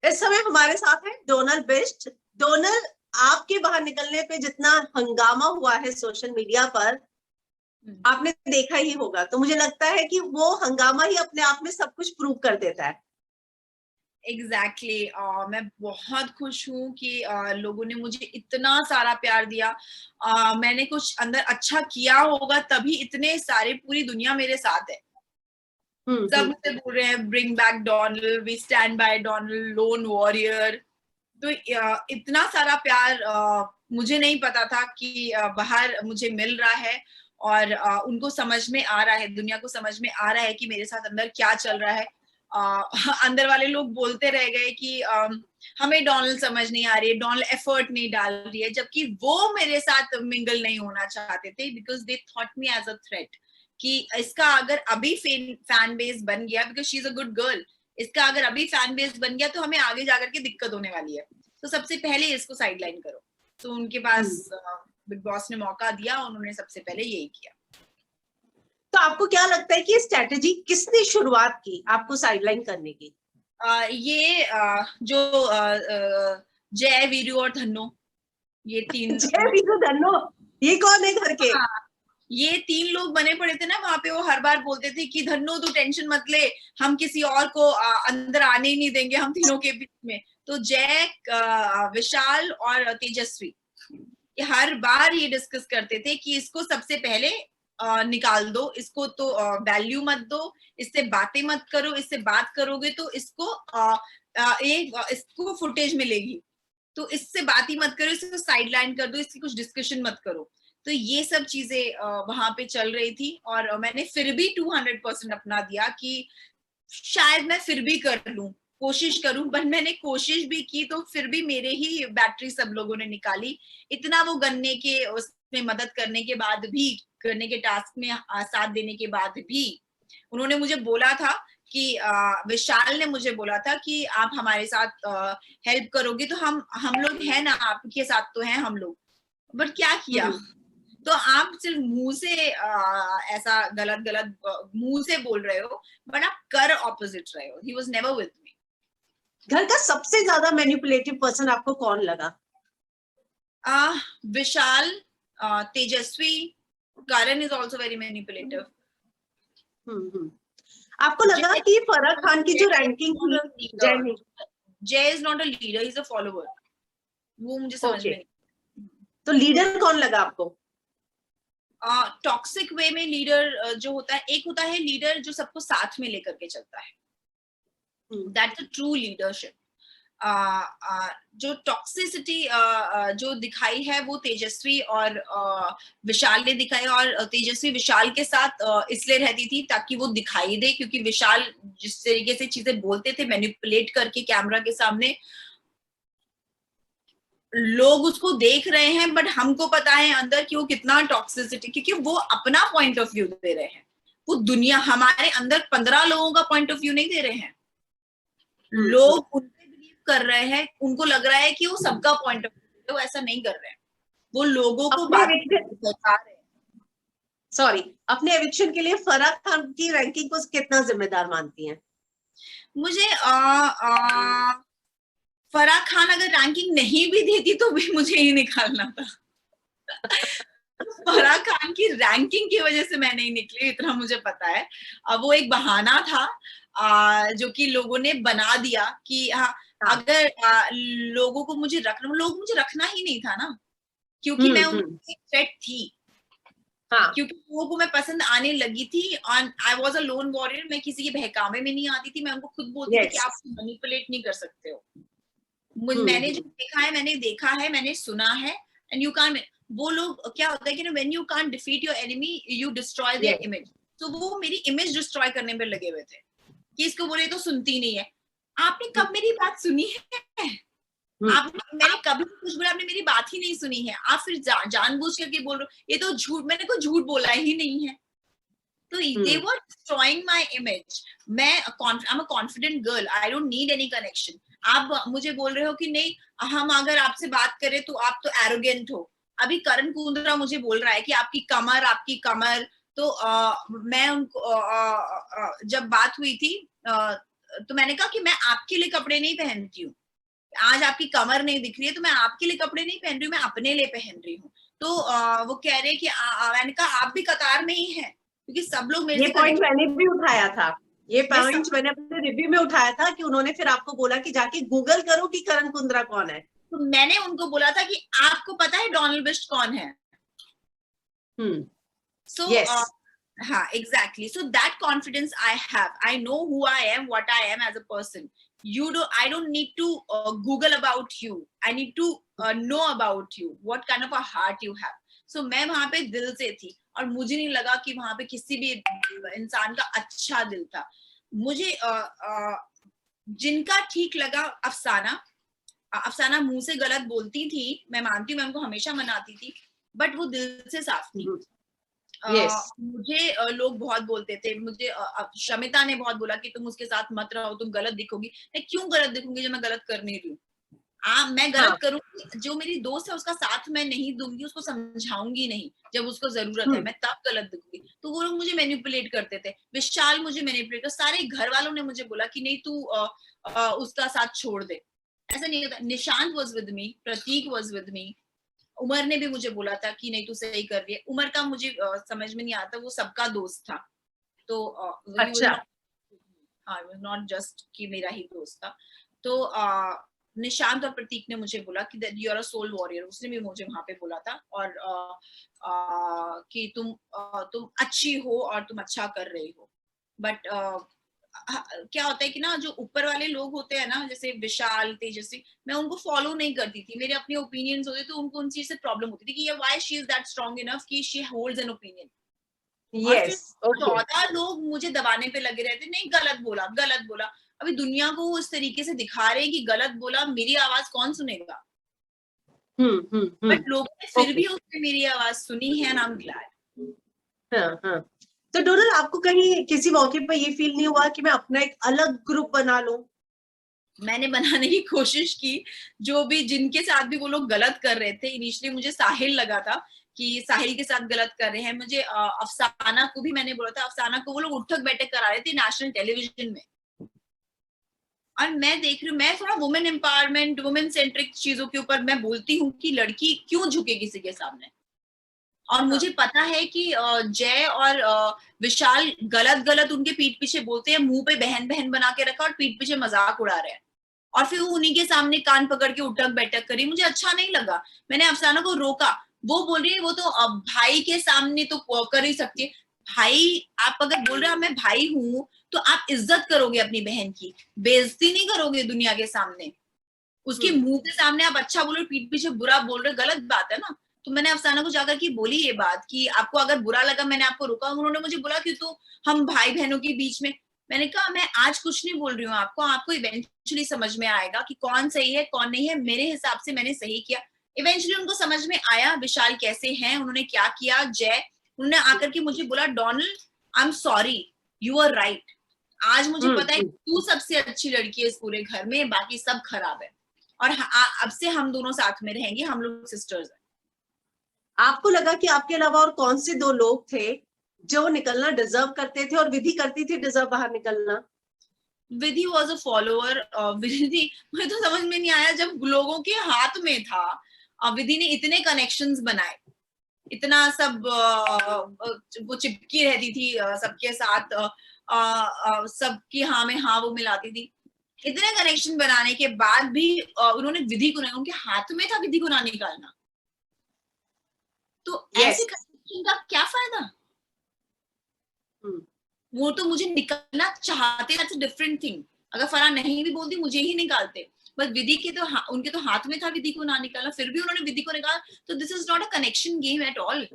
इस समय हमारे साथ है डोनल बिष्ट। डोनल, आपके बाहर निकलने पे जितना हंगामा हुआ है सोशल मीडिया पर, आपने देखा ही होगा, तो मुझे लगता है कि वो हंगामा ही अपने आप में सब कुछ प्रूव कर देता है। एग्जैक्टली मैं बहुत खुश हूँ कि लोगों ने मुझे इतना सारा प्यार दिया। मैंने कुछ अंदर अच्छा किया होगा तभी इतने सारे, पूरी दुनिया मेरे साथ है। सब मुझे बोल रहे हैं bring back Donald, we stand by Donald, lone warrior. तो इतना सारा प्यार मुझे नहीं पता था कि बाहर मुझे मिल रहा है, और उनको समझ में आ रहा है, दुनिया को समझ में आ रहा है कि मेरे साथ अंदर क्या चल रहा है। अंदर वाले लोग बोलते रह गए कि हमें डोनाल्ड समझ नहीं आ रही है, डोनाल्ड एफर्ट नहीं डाल रही है, जबकि वो मेरे साथ मिंगल नहीं होना चाहते थे, because they thought me as a threat कि इसका अगर अभी फैन बेस बन गया, because she is a good girl, इसका अगर अभी फैन बेस बन गया तो हमें आगे जाकर के दिक्कत होने वाली है, तो सबसे पहले इसको साइडलाइन करो। तो उनके पास बिग बॉस ने मौका दिया, उन्होंने सबसे पहले यही किया। तो आपको क्या लगता है कि स्ट्रेटेजी किसने शुरुआत की आपको साइडलाइन करने की? ये जो जय, वीरू और धन्नो, ये तीन जय वीरू धन्नो, ये कौन है घर के? हाँ, ये तीन लोग बने पड़े थे ना वहां पे। वो हर बार बोलते थे कि धन्नो तू टेंशन मत ले, हम किसी और को अंदर आने ही नहीं देंगे हम तीनों के बीच में। तो जय, विशाल और तेजस्वी, ये हर बार ये डिस्कस करते थे कि इसको सबसे पहले निकाल दो, इसको तो वैल्यू मत दो, इससे बातें मत करो, इससे बात करोगे तो इसको इसको फुटेज मिलेगी, तो इससे बात ही मत करो, इसको साइडलाइन कर दो, इसकी कुछ डिस्कशन मत करो। तो ये सब चीजें वहां पे चल रही थी, और मैंने फिर भी 200% अपना दिया कि शायद मैं फिर भी कर लूं, कोशिश करूं। पर मैंने कोशिश भी की तो फिर भी मेरे ही बैटरी सब लोगों ने निकाली। इतना वो गन्ने के उसमें मदद करने के बाद भी, गन्ने के टास्क में साथ देने के बाद भी, उन्होंने मुझे बोला था कि विशाल ने मुझे बोला था कि आप हमारे साथ हेल्प करोगे तो हम लोग हैं ना, आपके साथ तो हैं हम लोग। बट क्या किया, तो आप सिर्फ मुंह से ऐसा गलत गलत मुंह से बोल रहे हो, बट आप कर ऑपोजिट रहे हो। He was never with me. घर का सबसे ज्यादा मैनिपुलेटिव पर्सन आपको कौन लगा? विशाल, तेजस्वी, करण इज ऑल्सो वेरी मैनिपुलेटिव। आपको लगा कि फराह खान की जो रैंकिंग थी, जय is not a leader, is a follower. वो मुझे समझ में नहीं। तो लीडर कौन लगा आपको? टॉक्सिक वे में लीडर जो होता है, एक होता है लीडर जो सबको साथ में लेकर के चलता है, दैट्स अ ट्रू लीडरशिप। जो टॉक्सिसिटी जो दिखाई है वो तेजस्वी और विशाल ने दिखाई, और तेजस्वी विशाल के साथ इसलिए रहती थी ताकि वो दिखाई दे, क्योंकि विशाल जिस तरीके से चीजें बोलते थे मैनिपुलेट करके कैमरा के सामने, लोग उसको देख रहे हैं, बट हमको पता है अंदर कि वो कितना टॉक्सिसिटी, क्योंकि वो अपना पॉइंट ऑफ व्यू दे रहे हैं, वो दुनिया हमारे अंदर 15 लोगों का पॉइंट ऑफ व्यू नहीं दे रहे हैं। लोग उन पे बिलीव कर रहे हैं, उनको लग रहा है कि वो सबका पॉइंट ऑफ व्यू है, वो ऐसा नहीं कर रहे हैं, वो लोगों को बात बता रहे हैं। सॉरी, अपने एविक्शन के लिए फराह खान की रैंकिंग को कितना जिम्मेदार मानती हैं? मुझे फराह खान अगर रैंकिंग नहीं भी देती तो भी मुझे ही निकालना था। फराह खान की रैंकिंग की वजह से मैं नहीं निकली, इतना मुझे पता है। वो एक बहाना था जो कि लोगों ने बना दिया कि अगर लोगों को मुझे रखना ही नहीं था ना, क्योंकि मैं उनकी थ्रेट थी। क्योंकि लोगों को मैं पसंद आने लगी थी, और I was a loan warrior, मैं किसी के बहकावे में नहीं आती थी, मैं उनको खुद बोलती थी कि आप मैनिपुलेट नहीं कर सकते हो। मैंने जो देखा है, मैंने देखा है, मैंने सुना है, एंड यू कांट। वो लोग क्या होता है कि ना, when you can't defeat your enemy you destroy there image. तो वो मेरी इमेज डिस्ट्रॉय करने में लगे हुए थे कि इसको बोले तो सुनती नहीं है। आपने कब मेरी बात सुनी है? मैंने कभी कुछ बोला, आपने मेरी बात ही नहीं सुनी है, आप फिर जानबूझ करके बोल रहे हो। ये तो झूठ, मैंने कोई झूठ बोला ही नहीं है। तो they were destroying my image. I'm a confident girl. I don't need any connection. आप मुझे बोल रहे हो कि नहीं, हम अगर आपसे बात करें तो आप तो एरोगेंट हो। अभी करण कुंद्रा मुझे बोल रहा है कि आपकी कमर, तो मैं उनको जब बात हुई थी तो मैंने कहा कि मैं आपके लिए कपड़े नहीं पहनती हूँ, आज आपकी कमर नहीं दिख रही है तो मैं आपके लिए कपड़े नहीं पहन रही हूँ, मैं अपने लिए पहन रही हूँ। तो वो कह रहे कि मैंने कहा आप भी कतार में ही हैं, क्योंकि सब लोग मेरे ये से पॉइंट कनेक्ट। मैंने भी उठाया था, ये मैं पॉइंट मैंने अपने रिव्यू में उठाया था कि उन्होंने फिर आपको बोला कि जाके गूगल करो कि करण कुंद्रा कौन है। तो मैंने उनको बोला था कि आपको पता है डोनाल्ड बिस्ट कौन है? So Yes. हाँ, exactly. So that confidence I have. I know who I am, what I am as a person. I don't need to Google about you. I need to know about you. What kind of a heart you have. So मैं वहां पे दिल से थी, और मुझे नहीं लगा कि वहां पे किसी भी इंसान का अच्छा दिल था। मुझे जिनका ठीक लगा, अफसाना मुंह से गलत बोलती थी, मैं मानती हूँ, मैं उनको हमेशा मनाती थी, बट वो दिल से साफ थी। Yes. मुझे लोग बहुत बोलते थे, मुझे शमिता ने बहुत बोला कि तुम उसके साथ मत रहो, तुम गलत दिखोगी। मैं क्यों गलत दिखूंगी जब मैं गलत कर नहीं रही हूँ? मैं गलत करूंगी, जो मेरी दोस्त है उसका साथ मैं नहीं दूंगी, उसको समझाऊंगी नहीं जब उसको जरूरत है, मैं तब गलत दिखूंगी। तो वो लोग मुझे मैनिपुलेट करते थे, विशाल मुझे मैनिपुलेट कर, सारे घर वालों ने मुझे बोला कि नहीं तू उसका साथ छोड़ दे। ऐसा नहीं होता। Nishant was with me, Prateek was with me, Umar ने भी मुझे बोला था कि नहीं तू सही कर रही है। उमर का मुझे समझ में नहीं आता, वो सबका दोस्त था, तो अच्छा। नॉट जस्ट कि मेरा ही दोस्त था। तो निशांत और प्रतीक ने मुझे बोला कि that you are a soul warrior, उसने भी मुझे वहां पे बोला था, और कि तुम अच्छी हो और तुम अच्छा कर रही हो। बट क्या होता है कि ना, जो ऊपर वाले लोग होते हैं ना, जैसे विशाल, तेजस्वी, मैं उनको फॉलो नहीं करती थी। मेरे अपने ओपिनियंस होते तो उनको उन चीज से प्रॉब्लम होती थी कि ये why she is that strong enough कि शी होल्ड्स एन ओपिनियन। और फिर Yes. Okay. 14 लोग मुझे दबाने पे लगे रहते, नहीं गलत बोला, गलत बोला। अभी दुनिया को वो इस तरीके से दिखा रहे कि गलत बोला, मेरी आवाज कौन सुनेगा? बट लोगों ने फिर भी उसमें मेरी आवाज सुनी है, एंड आई एम ग्लैड। हाँ। तो डोनल, आपको कहीं किसी मौके पर ये फील नहीं हुआ कि मैं अपना एक अलग ग्रुप बना लूं? मैंने बनाने की कोशिश की, जो भी जिनके साथ भी वो लोग गलत कर रहे थे। इनिशियली मुझे साहिल लगा था कि साहिल के साथ गलत कर रहे हैं। मुझे अफसाना को भी मैंने बोला था, अफसाना को वो लोग उठक बैठक करा रहे थे नेशनल टेलीविजन में। और मैं देख रही हूँ, मैं थोड़ा वुमेन एम्पावरमेंट, वुमेन सेंट्रिक चीजों के ऊपर मैं बोलती हूँ कि लड़की क्यों झुके किसी के सामने। और मुझे पता है कि जय और विशाल गलत गलत उनके पीठ पीछे बोलते हैं, मुंह पे बहन बहन बना के रखा और पीठ पीछे मजाक उड़ा रहे हैं, और फिर वो उन्हीं के सामने कान पकड़ के उठक बैठक करी। मुझे अच्छा नहीं लगा, मैंने अफसाना को रोका। वो बोल रही है वो तो भाई के सामने तो कर ही सकती है। भाई, आप अगर बोल रहे हो मैं भाई हूं, तो आप इज्जत करोगे अपनी बहन की, बेइज्जती नहीं करोगे दुनिया के सामने। उसके मुंह के सामने आप अच्छा बोलो, पीठ पीछे बुरा बोल रहे, गलत बात है ना। तो मैंने अफसाना को जाकर की बोली ये बात कि आपको अगर बुरा लगा, मैंने आपको रोका। उन्होंने मुझे बोला कि तो हम भाई बहनों के बीच में। मैंने कहा मैं आज कुछ नहीं बोल रही हूँ आपको इवेंचुअली समझ में आएगा कि कौन सही है कौन नहीं है। मेरे हिसाब से मैंने सही किया। इवेंचुअली उनको समझ में आया विशाल कैसे हैं, उन्होंने क्या किया। जय, उन्होंने आकर के मुझे बोला Donald I am sorry, you are right. आज मुझे पता है तू सबसे अच्छी लड़की है इस पूरे घर में, बाकी सब खराब है, और अब से हम दोनों साथ में रहेंगे, हम लोग सिस्टर्स हैं। आपको लगा कि आपके अलावा और कौन से दो लोग थे जो निकलना डिजर्व करते थे, और विधि करती थी डिजर्व बाहर निकलना? विधि वॉज अ फॉलोअर। विधि, मुझे तो समझ में नहीं आया जब लोगों के हाथ में था। विधि ने इतने कनेक्शंस बनाए, इतना सब वो चिपकी रहती थी सबके साथ, सबकी हाँ में हाँ वो मिलाती थी। इतने कनेक्शन बनाने के बाद भी उन्होंने विधि को नहीं, उनके हाथ में था विधि को ना निकालना। तो ऐसे कनेक्शन का क्या फायदा? वो तो मुझे निकलना चाहते, दैट्स अ डिफरेंट थिंग। अगर फरहान नहीं भी बोलती मुझे ही निकालते, बस विधि के तो उनके तो हाथ में था विधि को ना निकालना, फिर भी उन्होंने विधि को निकाला। तो this is not a connection game at all.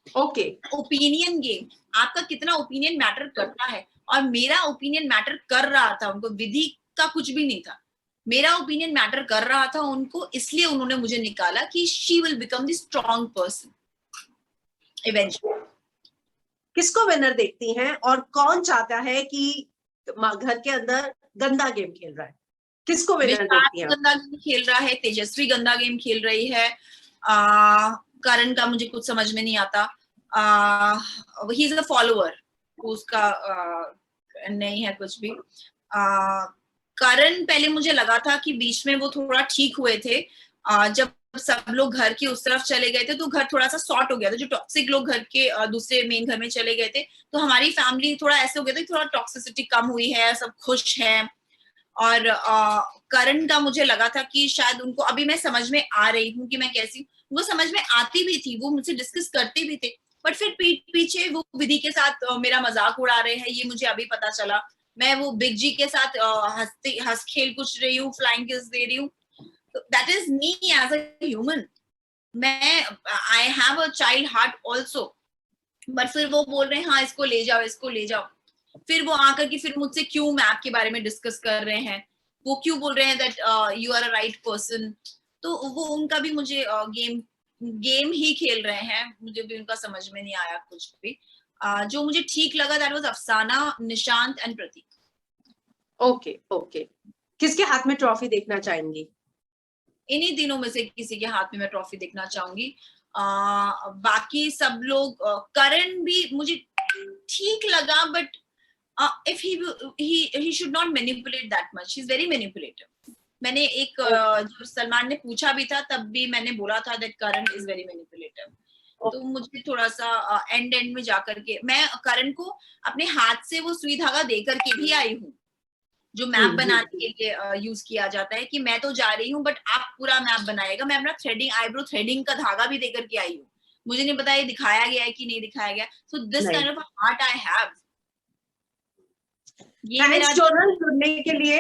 Okay, opinion game. आपका कितना ओपिनियन मैटर करता है, और मेरा ओपिनियन मैटर कर रहा था उनको, विधि का कुछ भी नहीं था। मेरा ओपिनियन मैटर कर रहा था उनको, इसलिए उन्होंने मुझे निकाला कि she will become the strong person eventually. किसको विनर देखती हैं, और कौन चाहता है कि घर के अंदर गंदा गेम खेल रहा है? किसको विनर देखती हैं? गंदा गेम खेल रहा है, तेजस्वी गंदा गेम खेल रही है, करण का मुझे कुछ समझ में नहीं आता। ही इज अ फॉलोअर, उसका नहीं है कुछ भी। करण पहले मुझे लगा था कि बीच में वो थोड़ा ठीक हुए थे, जब सब लोग घर की उस तरफ चले गए थे तो घर थोड़ा सा सॉर्ट हो गया था, जो टॉक्सिक लोग घर के दूसरे मेन घर में चले गए थे, तो हमारी फैमिली थोड़ा ऐसे हो गया था कि थोड़ा टॉक्सिसिटी कम हुई है, सब खुश हैं। और करण का मुझे लगा था कि शायद उनको, अभी मैं समझ में आ रही हूँ कि मैं कैसी हूँ, वो समझ में आती भी थी, वो मुझसे डिस्कस करते भी थे, बट फिर पीछे वो विधि के साथ मेरा मजाक उड़ा रहे हैं, ये मुझे अभी पता चला। मैं वो बिग जी के साथ हंस खेल कुछ रही हूँ, फ्लाइंग किस दे रही हूँ, that is me as a human. मैं I have a child heart also, but फिर वो बोल रहे हैं हाँ इसको ले जाओ, इसको ले जाओ। फिर वो आकर के फिर मुझसे क्यों मैप के बारे में डिस्कस कर रहे हैं, वो क्यों बोल रहे हैं that you are a right person. तो वो उनका भी मुझे गेम ही खेल रहे हैं, मुझे भी उनका समझ में नहीं आया कुछ भी। जो मुझे ठीक लगा that was Afsana, Nishant and Prateek. Okay okay, किसके हाथ में ट्रॉफी देखना चाहेंगी? इन्हीं तीनों में से किसी के हाथ में मैं ट्रॉफी देखना चाहूंगी। बाकी सब लोग, करण भी मुझे ठीक लगा, but if he should not manipulate that much, he's very manipulative। मैंने एक जब सलमान ने पूछा भी था तब भी मैंने बोला था that Karan is very manipulative। तो मुझे थोड़ा सा एंड में जाकर के, मैं करण को अपने हाथ से वो सुई धागा दे करके भी आई हूँ, जो मैप बनाने के लिए यूज किया जाता है, कि मैं तो जा रही हूँ बट आप पूरा मैप बनाएगा। मैं अपना थ्रेडिंग, आईब्रो थ्रेडिंग का धागा भी देकर के आई हूँ, मुझे नहीं पता ये दिखाया गया है कि नहीं दिखाया गया। So this kind of heart I have. Thanks जोनल जुड़ने के लिए।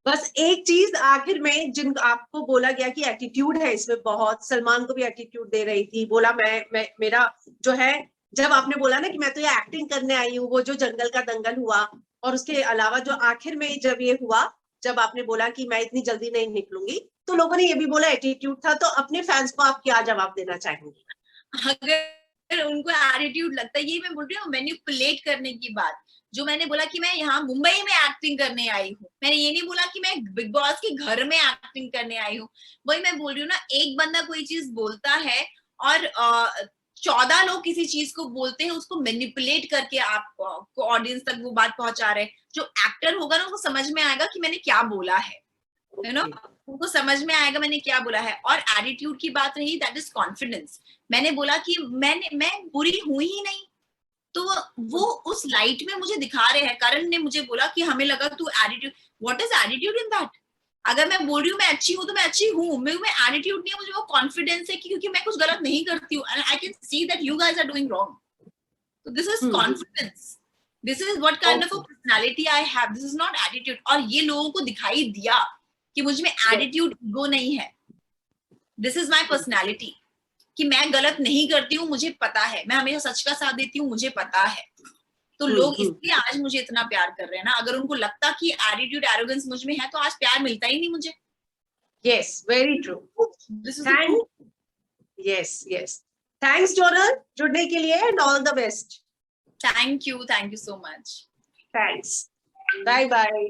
बस एक चीज आखिर में, जिन आपको बोला गया कि एटीट्यूड है इसमें बहुत, सलमान को भी एटीट्यूड दे रही थी, बोला मैं मेरा जो है, जब आपने बोला ना कि मैं तो ये एक्टिंग करने आई हूँ, वो जो जंगल का दंगल हुआ, और उसके अलावा जो आखिर में जब ये हुआ, जब आपने बोला कि मैं इतनी जल्दी नहीं निकलूंगी, तो लोगों ने ये भी बोला एटीट्यूड था। तो अपने फैंस को आप क्या जवाब देना चाहेंगे? अगर उनको एटीट्यूड लगता है, ये मैं बोल रही हूँ मैनिपुलेट करने की बात, जो मैंने बोला कि मैं यहाँ मुंबई में एक्टिंग करने आई हूँ, मैंने ये नहीं बोला कि मैं बिग बॉस के घर में एक्टिंग करने आई हूँ। वही मैं बोल रही हूँ ना, एक बंदा कोई चीज बोलता है और 14 लोग किसी चीज को बोलते हैं, उसको मैनिपुलेट करके आप को ऑडियंस तक वो बात पहुंचा रहे हैं। जो एक्टर होगा ना, उसको समझ में आएगा कि मैंने क्या बोला है, यू नो, उनको समझ में आएगा मैंने क्या बोला है। और एटीट्यूड की बात रही, दैट इज कॉन्फिडेंस। मैंने बोला कि मैं बुरी हूं ही नहीं, तो वो उस लाइट में मुझे दिखा रहे हैं। करण ने मुझे बोला कि हमें लगा तू attitude, what is attitude in that? अगर मैं बोल रही हूँ मैं अच्छी हूँ तो मैं अच्छी हूँ, मैं एटीट्यूड नहीं है, मुझे वो कॉन्फिडेंस है कि क्योंकि मैं कुछ गलत नहीं करती हूँ, and I can see that you guys are doing wrong. तो this is confidence, this is what kind of a personality I have, this is not attitude. और ये लोगों को दिखाई दिया कि मुझ में एटीट्यूड, ईगो नहीं है, दिस इज माय पर्सनालिटी, कि मैं गलत नहीं करती हूँ, मुझे पता है, मैं हमेशा सच का साथ देती हूँ, मुझे पता है। तो लोग इसलिए आज मुझे इतना प्यार कर रहे हैं ना। अगर उनको लगता कि एटीट्यूड, एरोगेंस मुझ में है, तो आज प्यार मिलता ही नहीं मुझे। Yes, very true. Yes yes, thanks जोनल जुड़ने के लिए, and all the best. Thank you so much. Thanks, bye bye.